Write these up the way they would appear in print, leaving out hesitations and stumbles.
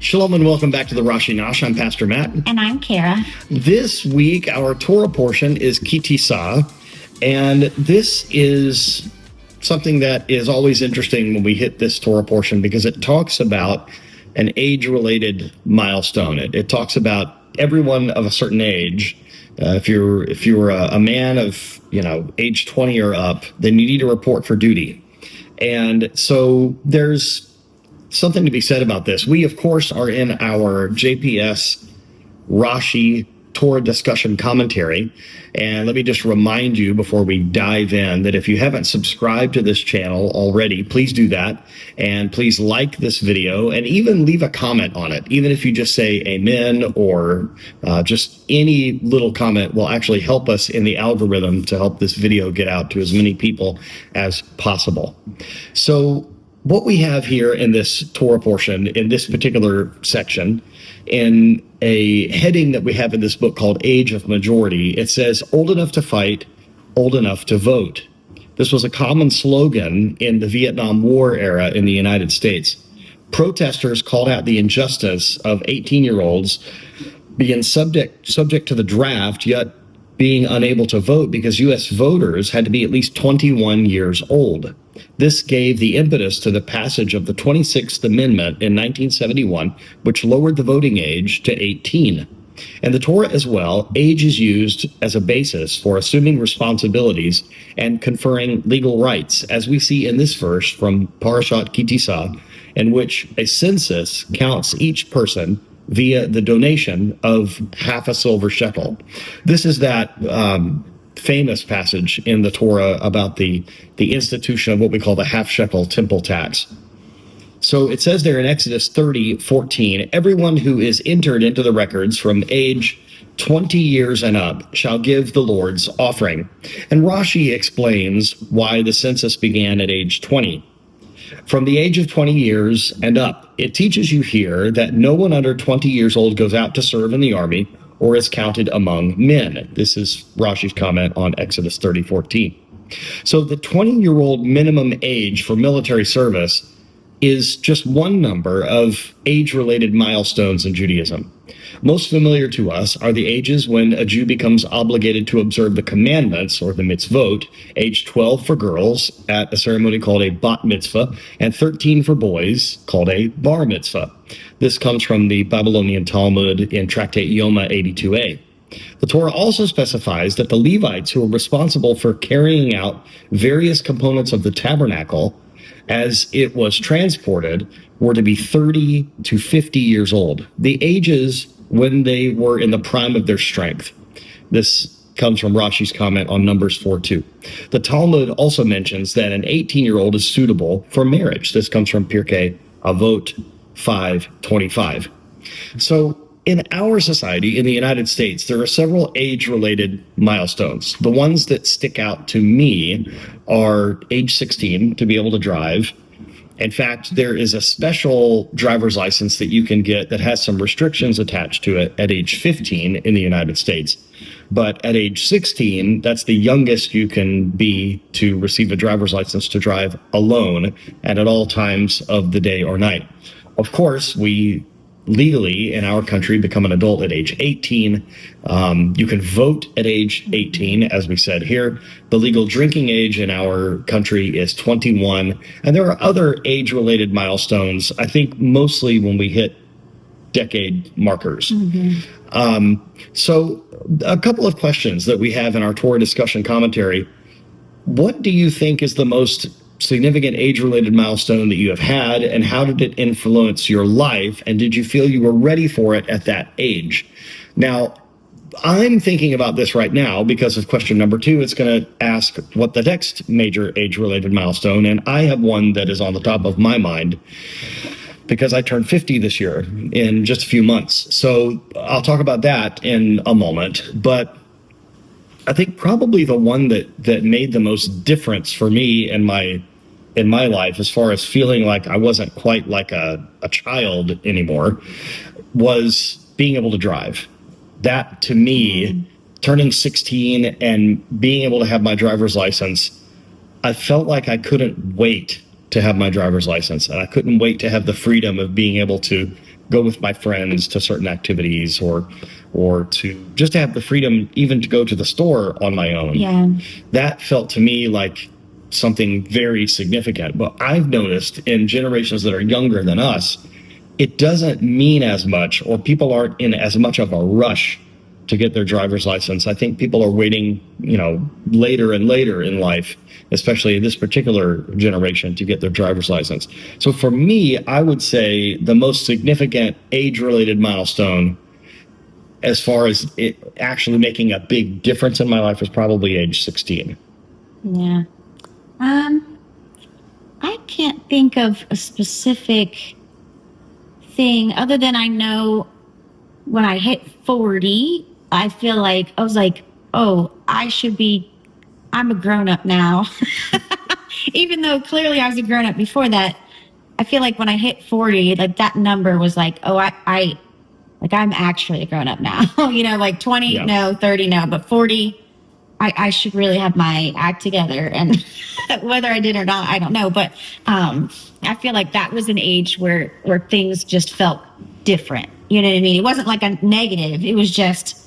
Shalom and welcome back to the Rashi Nosh. I'm Pastor Matt. And I'm Kara. This week, our Torah portion is Ki Tisa, and this is something that is always interesting when we hit this Torah portion because it talks about an age-related milestone. It talks about everyone of a certain age. If you're a man of age 20 or up, then you need to report for duty. And so there's something to be said about this. We, of course, are in our JPS Rashi Torah discussion commentary. And let me just remind you before we dive in that if you haven't subscribed to this channel already, please do that. And please like this video and even leave a comment on it. Even if you just say amen or just any little comment will actually help us in the algorithm to help this video get out to as many people as possible. So what we have here in this Torah portion, in this particular section, in a heading that we have in this book called Age of Majority, it says, old enough to fight, old enough to vote. This was a common slogan in the Vietnam War era in the United States. Protesters called out the injustice of 18-year-olds being subject to the draft, yet being unable to vote because U.S. voters had to be at least 21 years old. This gave the impetus to the passage of the 26th Amendment in 1971, which lowered the voting age to 18. In the Torah as well, age is used as a basis for assuming responsibilities and conferring legal rights, as we see in this verse from Parasha Ki Tisa, in which a census counts each person via the donation of half a silver shekel. This is that famous passage in the Torah about the institution of what we call the half shekel temple tax. So it says there in Exodus 30:14, everyone who is entered into the records from age 20 years and up shall give the Lord's offering. And Rashi explains why the census began at age 20. From the age of 20 years and up, it teaches you here that no one under 20 years old goes out to serve in the army or is counted among men. This is Rashi's comment on Exodus 30:14. So the 20-year-old minimum age for military service is just one number of age-related milestones in Judaism. Most familiar to us are the ages when a Jew becomes obligated to observe the commandments, or the mitzvot, age 12 for girls at a ceremony called a bat mitzvah, and 13 for boys called a bar mitzvah. This comes from the Babylonian Talmud in Tractate Yoma 82a. The Torah also specifies that the Levites who are responsible for carrying out various components of the tabernacle as it was transported were to be 30 to 50 years old, the ages when they were in the prime of their strength. This comes from Rashi's comment on Numbers 4:2. The Talmud also mentions that an 18-year-old is suitable for marriage. This comes from Pirkei Avot 5:25. So in our society, in the United States, there are several age-related milestones. The ones that stick out to me are age 16 to be able to drive. In fact, there is a special driver's license that you can get that has some restrictions attached to it at age 15 in the United States. But at age 16, that's the youngest you can be to receive a driver's license to drive alone and at all times of the day or night. Of course, we legally in our country become an adult at age 18. You can vote at age 18, as we said here. The legal drinking age in our country is 21. And there are other age-related milestones, I think mostly when we hit decade markers. Mm-hmm. So a couple of questions that we have in our Torah discussion commentary. What do you think is the most significant age-related milestone that you have had, and how did it influence your life, and did you feel you were ready for it at that age? Now, I'm thinking about this right now because of question number 2. It's going to ask what the next major age-related milestone, and I have one that is on the top of my mind because I turned 50 this year in just a few months. So I'll talk about that in a moment, but I think probably the one that made the most difference for me in my life, as far as feeling like I wasn't quite like a child anymore, was being able to drive. That, to me, turning 16 and being able to have my driver's license, I felt like I couldn't wait to have my driver's license, and I couldn't wait to have the freedom of being able to go with my friends to certain activities, or to just have the freedom even to go to the store on my own. Yeah. That felt to me like something very significant. But I've noticed in generations that are younger than us, it doesn't mean as much, or people aren't in as much of a rush to get their driver's license. I think people are waiting, later and later in life, especially in this particular generation, to get their driver's license. So for me, I would say the most significant age-related milestone, as far as it actually making a big difference in my life, was probably age 16. Yeah. I can't think of a specific thing other than I know when I hit 40, I feel like I was like, oh, I'm a grown up now. Even though clearly I was a grown up before that, I feel like when I hit 40, like that number was like, oh, I'm actually a grown up now. 20, Yeah. no, 30, no, but 40, I should really have my act together. And whether I did or not, I don't know. But I feel like that was an age where things just felt different. You know what I mean? It wasn't like a negative. It was just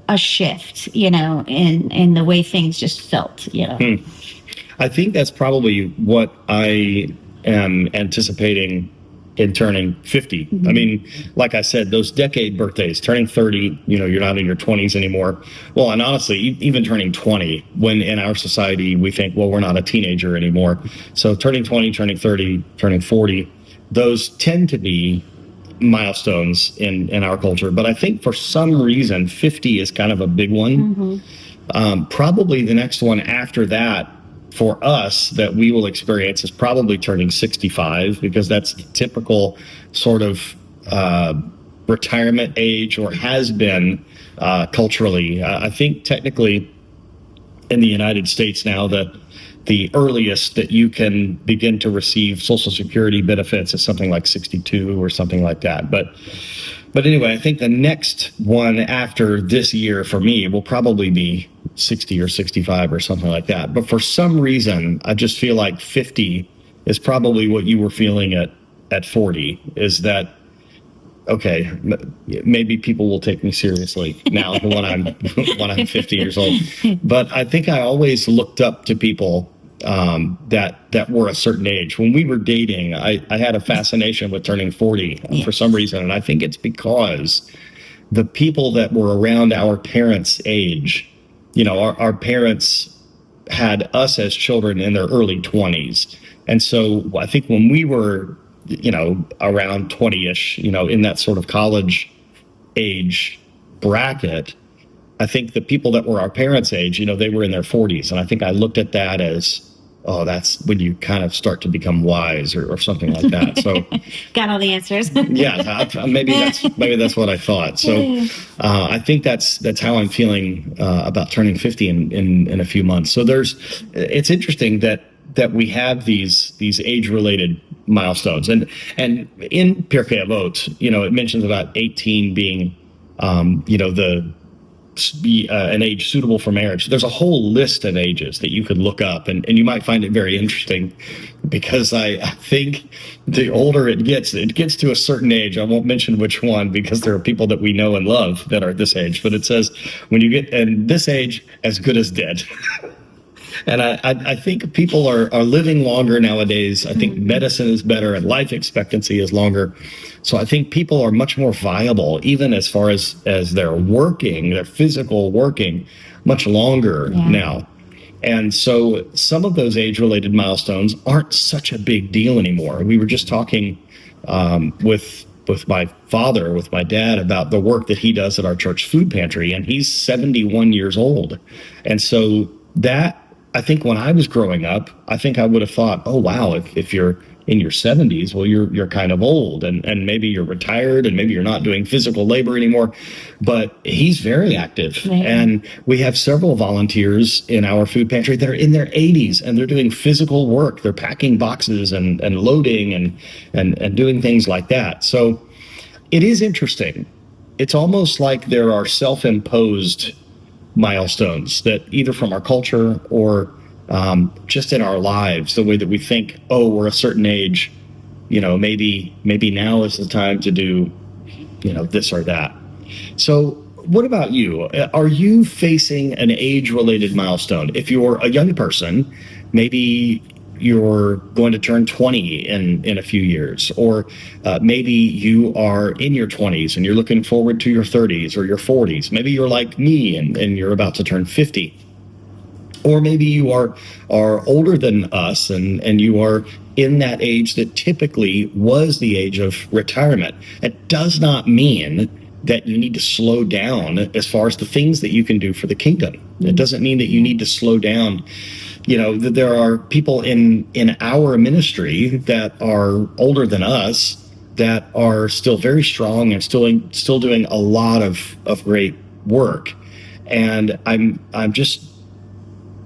a shift, in the way things just felt, I think that's probably what I am anticipating in turning 50. Mm-hmm. I mean, like I said, those decade birthdays, turning 30, you're not in your 20s anymore. Well, and honestly, even turning 20, when in our society we think, well, we're not a teenager anymore. So turning 20, turning 30, turning 40, those tend to be milestones in our culture. But I think for some reason, 50 is kind of a big one. Mm-hmm. Probably the next one after that for us that we will experience is probably turning 65, because that's the typical sort of retirement age, or has been culturally. I think technically in the United States now, the earliest that you can begin to receive Social Security benefits is something like 62 or something like that. But anyway, I think the next one after this year for me will probably be 60 or 65 or something like that. But for some reason, I just feel like 50 is probably what you were feeling at 40, is that, okay, maybe people will take me seriously now when I'm 50 years old. But I think I always looked up to people that were a certain age. When we were dating, I had a fascination with turning 40 for some reason. And I think it's because the people that were around our parents' age, our parents had us as children in their early 20s. And so I think when we were, around 20-ish, in that sort of college age bracket, I think the people that were our parents' age, they were in their 40s. And I think I looked at that as, oh, that's when you kind of start to become wise, or something like that. So got all the answers. Yeah, maybe that's what I thought. So I think that's how I'm feeling about turning 50 in a few months. So it's interesting that we have these age-related milestones, and in Pirkei Avot, it mentions about 18 being an age suitable for marriage. There's a whole list of ages that you could look up, and you might find it very interesting, because I think the older it gets to a certain age. I won't mention which one, because there are people that we know and love that are at this age, but it says when you get in this age, as good as dead. And I think people are living longer nowadays. I think medicine is better and life expectancy is longer. So I think people are much more viable, even as far as their physical working, much longer now. And so some of those age-related milestones aren't such a big deal anymore. We were just talking with my father, with my dad, about the work that he does at our church food pantry, and he's 71 years old. And so that, I think when I was growing up, I think I would have thought, oh, wow, if you're in your 70s, well, you're kind of old, and maybe you're retired, and maybe you're not doing physical labor anymore. But he's very active. Right. And we have several volunteers in our food pantry that are in their 80s, and they're doing physical work. They're packing boxes and loading and doing things like that. So it is interesting. It's almost like there are self-imposed milestones that either from our culture or just in our lives, the way that we think, oh, we're a certain age, maybe now is the time to do this or that. So what about you? Are you facing an age-related milestone? If you're a young person, maybe you're going to turn 20 in a few years, or maybe you are in your 20s and you're looking forward to your 30s or your 40s. Maybe you're like me and you're about to turn 50. Or maybe you are older than us and you are in that age that typically was the age of retirement. It does not mean that you need to slow down as far as the things that you can do for the kingdom. It doesn't mean that you need to slow down. That there are people in our ministry that are older than us that are still very strong and still doing a lot of great work. And I'm just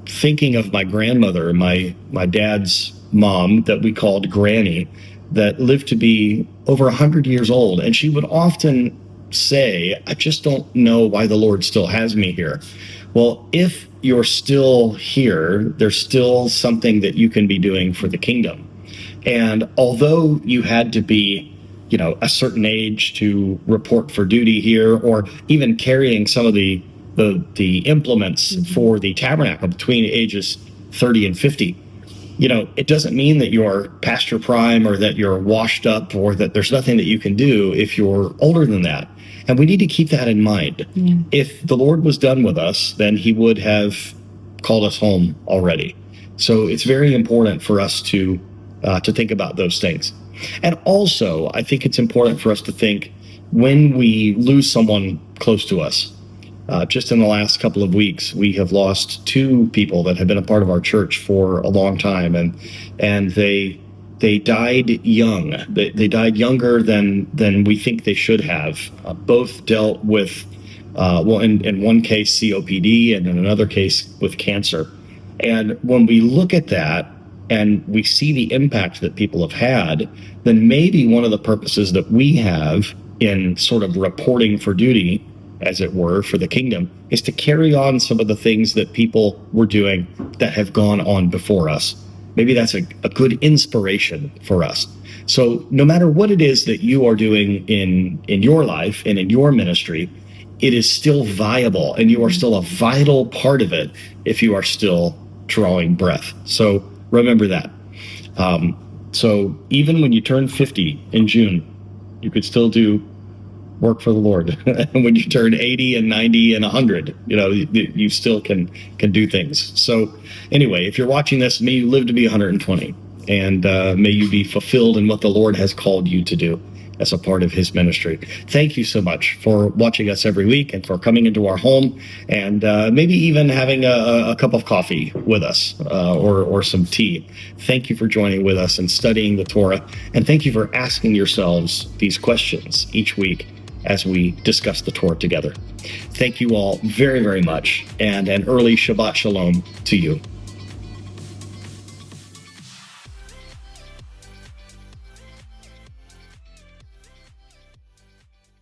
thinking of my grandmother, my dad's mom, that we called Granny, that lived to be over 100 years old. And she would often say, I just don't know why the Lord still has me here. Well, if you're still here, there's still something that you can be doing for the kingdom. And although you had to be, a certain age to report for duty here, or even carrying some of the implements for the tabernacle between ages 30 and 50, it doesn't mean that you're past your prime or that you're washed up or that there's nothing that you can do if you're older than that. And we need to keep that in mind. Yeah. If the Lord was done with us, then he would have called us home already. So it's very important for us to think about those things. And also, I think it's important for us to think when we lose someone close to us. Just in the last couple of weeks, we have lost 2 people that have been a part of our church for a long time, and they died young. They died younger than we think they should have. Both dealt with, in one case COPD, and in another case with cancer. And when we look at that and we see the impact that people have had, then maybe one of the purposes that we have in sort of reporting for duty, as it were, for the kingdom, is to carry on some of the things that people were doing that have gone on before us. Maybe that's a good inspiration for us. So no matter what it is that you are doing in your life and in your ministry, it is still viable, and you are still a vital part of it if you are still drawing breath. So remember that. So even when you turn 50 in June, you could still do work for the Lord. And when you turn 80 and 90 and 100, you still can do things. So anyway, if you're watching this, may you live to be 120, and may you be fulfilled in what the Lord has called you to do as a part of his ministry. Thank you so much for watching us every week and for coming into our home, and maybe even having a cup of coffee with us or some tea. Thank you for joining with us and studying the Torah, and thank you for asking yourselves these questions each week as we discuss the Torah together. Thank you all very, very much, and an early Shabbat Shalom to you.